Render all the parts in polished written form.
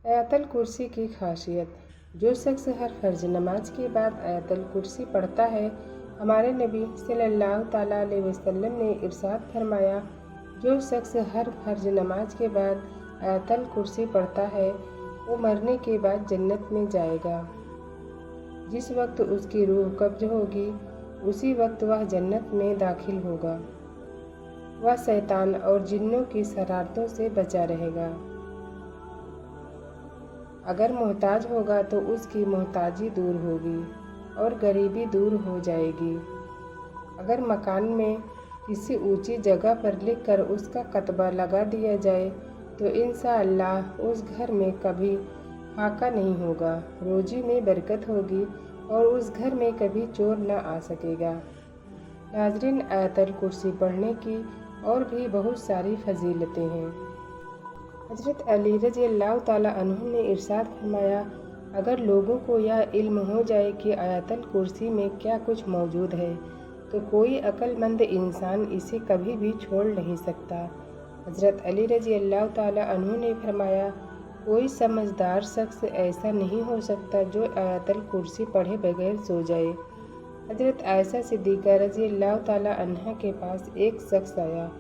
आयतल कुर्सी की खासियत। जो शख्स हर फ़र्ज नमाज के बाद आयतल कुर्सी पढ़ता है, हमारे नबी सल्लल्लाहु ताला अलैहि वसल्लम ने इरशाद फरमाया, जो शख्स हर फ़र्ज नमाज के बाद आयतल कुर्सी पढ़ता है वो मरने के बाद जन्नत में जाएगा। जिस वक्त उसकी रूह कब्ज़ होगी उसी वक्त वह जन्नत में दाखिल होगा। वह शैतान और जिन्नों की शरारतों से बचा रहेगा। अगर मोहताज होगा तो उसकी मोहताजी दूर होगी और गरीबी दूर हो जाएगी। अगर मकान में किसी ऊंची जगह पर लिखकर उसका कतबा लगा दिया जाए तो इंशाअल्लाह उस घर में कभी फाका नहीं होगा, रोजी में बरकत होगी और उस घर में कभी चोर न आ सकेगा। नाज़रीन, आयतल कुर्सी पढ़ने की और भी बहुत सारी फजीलतें हैं। हज़रत अली रज़ी अल्लाह ताला अन्हु ने इरशाद फरमाया, अगर लोगों को यह इल्म हो जाए कि आयतल कुर्सी में क्या कुछ मौजूद है तो कोई अक्लमंद इंसान इसे कभी भी छोड़ नहीं सकता। हज़रत अली रज़ी अल्लाह ताला अन्हु ने फरमाया, कोई समझदार शख्स ऐसा नहीं हो सकता जो आयतल कुर्सी पढ़े बगैर सो जाए। हज़रत आयशा सिद्दीक़ा रज़ी अल्लाह ताला अन्हा के पास एक शख्स आया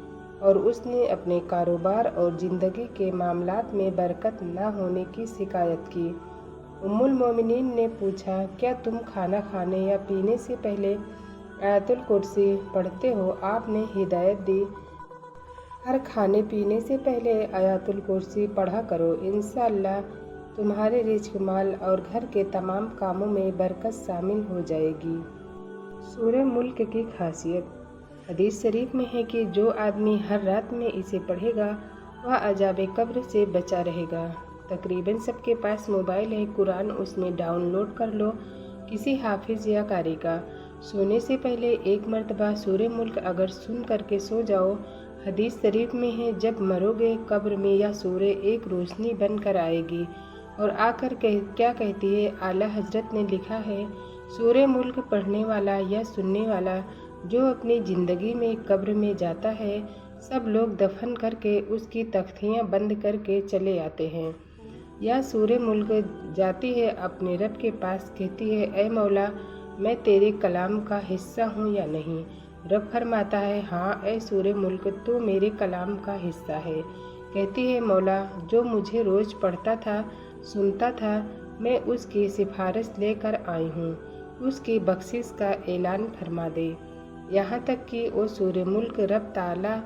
और उसने अपने कारोबार और ज़िंदगी के मामलात में बरकत न होने की शिकायत की। उम्मुल मोमिनीन ने पूछा, क्या तुम खाना खाने या पीने से पहले आयतुल कुर्सी पढ़ते हो? आपने हिदायत दी, हर खाने पीने से पहले आयतुल कुर्सी पढ़ा करो, इंशाअल्लाह तुम्हारे रिज़्क़, माल और घर के तमाम कामों में बरकत शामिल हो जाएगी। सूरह मुल्क की खासियत। हदीस शरीफ में है कि जो आदमी हर रात में इसे पढ़ेगा वह अजाब कब्र से बचा रहेगा। तकरीबन सबके पास मोबाइल है, कुरान उसमें डाउनलोड कर लो किसी हाफिज़ या कारी का। सोने से पहले एक मरतबा सूरह मुल्क अगर सुन करके सो जाओ, हदीस शरीफ में है जब मरोगे कब्र में यह सूरह एक रोशनी बन कर आएगी और आकर क्या कहती है, आला हजरत ने लिखा है, सूरह मुल्क पढ़ने वाला या सुनने वाला जो अपनी ज़िंदगी में कब्र में जाता है, सब लोग दफन करके उसकी तख्तियाँ बंद करके चले आते हैं। या सूरह मुल्क जाती है अपने रब के पास, कहती है, ऐ मौला मैं तेरे कलाम का हिस्सा हूँ या नहीं? रब फरमाता है, हाँ ऐ सूरह मुल्क तो मेरे कलाम का हिस्सा है। कहती है, मौला जो मुझे रोज़ पढ़ता था, सुनता था, मैं उसकी सिफारिश लेकर आई हूँ, उसकी बख्शिश का ऐलान फरमा दे। यहाँ तक कि वो सूरह मुल्क रब ताला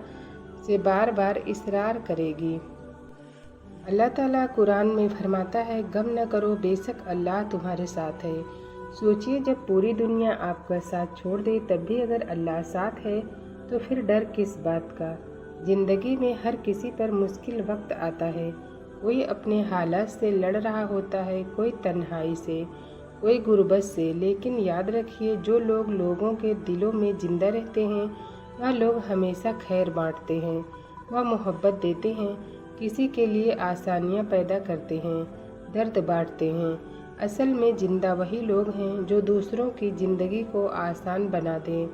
से बार बार इसरार करेगी। अल्लाह ताला कुरान में फरमाता है, गम न करो, बेशक अल्लाह तुम्हारे साथ है। सोचिए, जब पूरी दुनिया आपका साथ छोड़ दे तब भी अगर अल्लाह साथ है तो फिर डर किस बात का। ज़िंदगी में हर किसी पर मुश्किल वक्त आता है, कोई अपने हालात से लड़ रहा होता है, कोई तन्हाई से, कोई गुर्बत से। लेकिन याद रखिए, जो लोग लोगों के दिलों में ज़िंदा रहते हैं वह लोग हमेशा खैर बांटते हैं, वह मोहब्बत देते हैं, किसी के लिए आसानियाँ पैदा करते हैं, दर्द बांटते हैं। असल में ज़िंदा वही लोग हैं जो दूसरों की ज़िंदगी को आसान बना दें।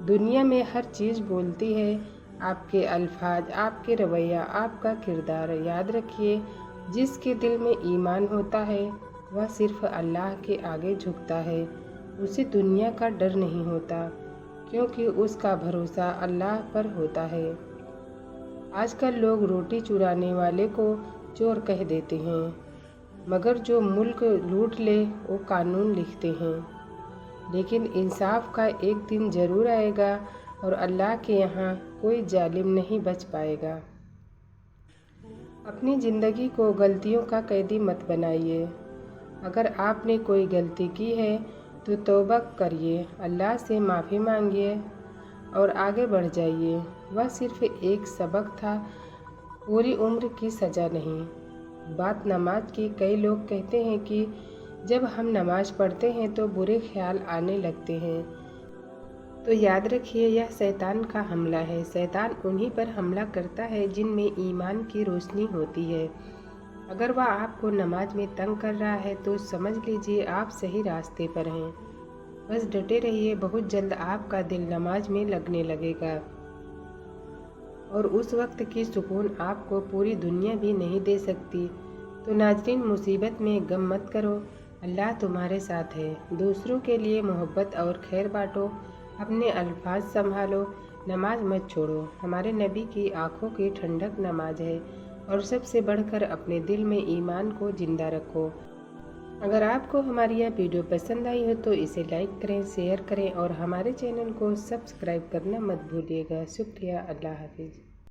दुनिया में हर चीज़ बोलती है, आपके अल्फाज, आपके रवैया, आपका किरदार। याद रखिए, जिसके दिल में ईमान होता है वह सिर्फ अल्लाह के आगे झुकता है, उसे दुनिया का डर नहीं होता, क्योंकि उसका भरोसा अल्लाह पर होता है। आजकल लोग रोटी चुराने वाले को चोर कह देते हैं, मगर जो मुल्क लूट ले वो कानून लिखते हैं। लेकिन इंसाफ का एक दिन ज़रूर आएगा और अल्लाह के यहाँ कोई जालिम नहीं बच पाएगा। अपनी ज़िंदगी को गलतियों का कैदी मत बनाइए। अगर आपने कोई गलती की है तो तौबा करिए, अल्लाह से माफ़ी मांगिए और आगे बढ़ जाइए। वह सिर्फ एक सबक था, पूरी उम्र की सज़ा नहीं। बात नमाज की। कई लोग कहते हैं कि जब हम नमाज पढ़ते हैं तो बुरे ख्याल आने लगते हैं, तो याद रखिए यह शैतान का हमला है। शैतान उन्हीं पर हमला करता है जिनमें ईमान की रोशनी होती है। अगर वह आपको नमाज में तंग कर रहा है तो समझ लीजिए आप सही रास्ते पर हैं। बस डटे रहिए, बहुत जल्द आपका दिल नमाज में लगने लगेगा और उस वक्त की सुकून आपको पूरी दुनिया भी नहीं दे सकती। تو ناظرین، مصیبت میں غم مت کرو، اللہ تمہارے ساتھ ہے۔ دوسروں کے لیے محبت اور خیر بانٹو، اپنے الفاظ سنبھالو، نماز مت چھوڑو۔ ہمارے نبی کی آنکھوں کی ٹھنڈک نماز ہے، اور سب سے بڑھ کر اپنے دل میں ایمان کو زندہ رکھو۔ اگر آپ کو ہماری یہ ویڈیو پسند آئی ہو تو اسے لائک کریں، شیئر کریں اور ہمارے چینل کو سبسکرائب کرنا مت بھولیے گا۔ شکریہ۔ اللہ حافظ۔